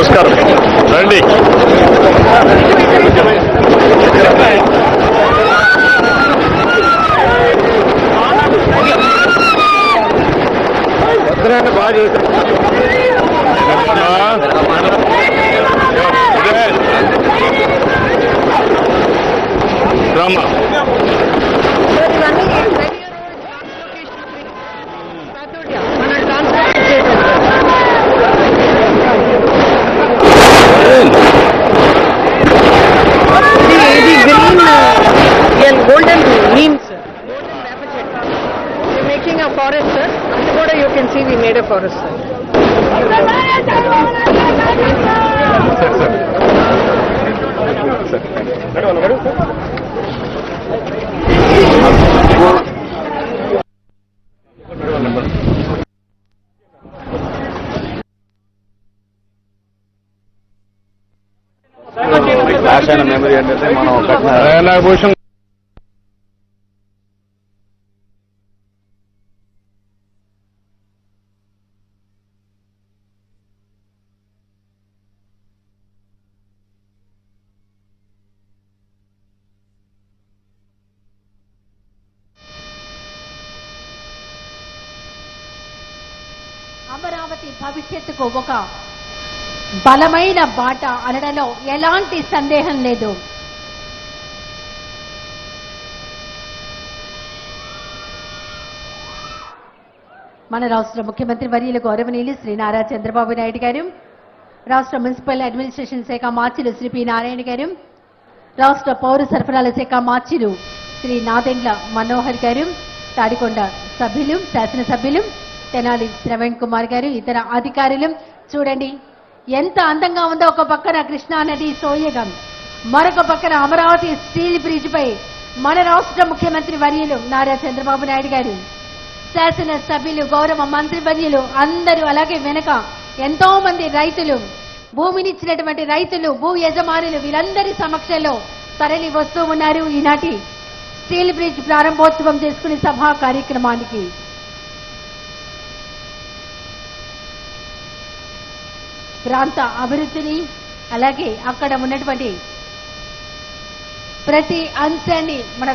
నమస్కారం రండి. బాగా చేశారు. Drama golden neem, sir. Golden Ramajit. We're making a forest, sir. Andagoda you can see we made a forest, sir. ఆశాన memory అంటే మనం భూషణ్ అమరావతి భవిష్యత్తుకు ఒక బలమైన బాట అనడంలో ఎలాంటి సందేహం లేదు. మన రాష్ట్ర ముఖ్యమంత్రి వర్యులు గౌరవనీయులు శ్రీ నారా చంద్రబాబు నాయుడు గారు, రాష్ట్ర మున్సిపల్ అడ్మినిస్ట్రేషన్ శాఖ మార్చిలు శ్రీ పి నారాయణ గారు, రాష్ట్ర పౌర సరఫరాల శాఖ మార్చిలు శ్రీ నాదెండ్ల మనోహర్ గారు, తాడికొండ సభ్యులు, శాసనసభ్యులు తెనాలి శ్రవణ్ కుమార్ గారు, ఇతర అధికారులు చూడండి ఎంత అందంగా ఉందో. ఒక పక్కన కృష్ణా నది సోయగం, మరొక పక్కన అమరావతి స్టీల్ బ్రిడ్జ్ పై మన రాష్ట్ర ముఖ్యమంత్రి వర్యులు నారా చంద్రబాబు నాయుడు గారు, శాసన సభ్యులు, గౌరవ మంత్రి వర్యులు అందరూ, అలాగే వెనక ఎంతో మంది రైతులు, భూమినిచ్చినటువంటి రైతులు, భూ యజమానులు వీరందరి సమక్షంలో తరలి వస్తూ ఉన్నారు ఈనాటి స్టీల్ బ్రిడ్జ్ ప్రారంభోత్సవం చేసుకునే సభా కార్యక్రమానికి. ప్రాంత అభివృద్ధిని అలాగే అక్కడ ఉన్నటువంటి ప్రతి అంశాన్ని మన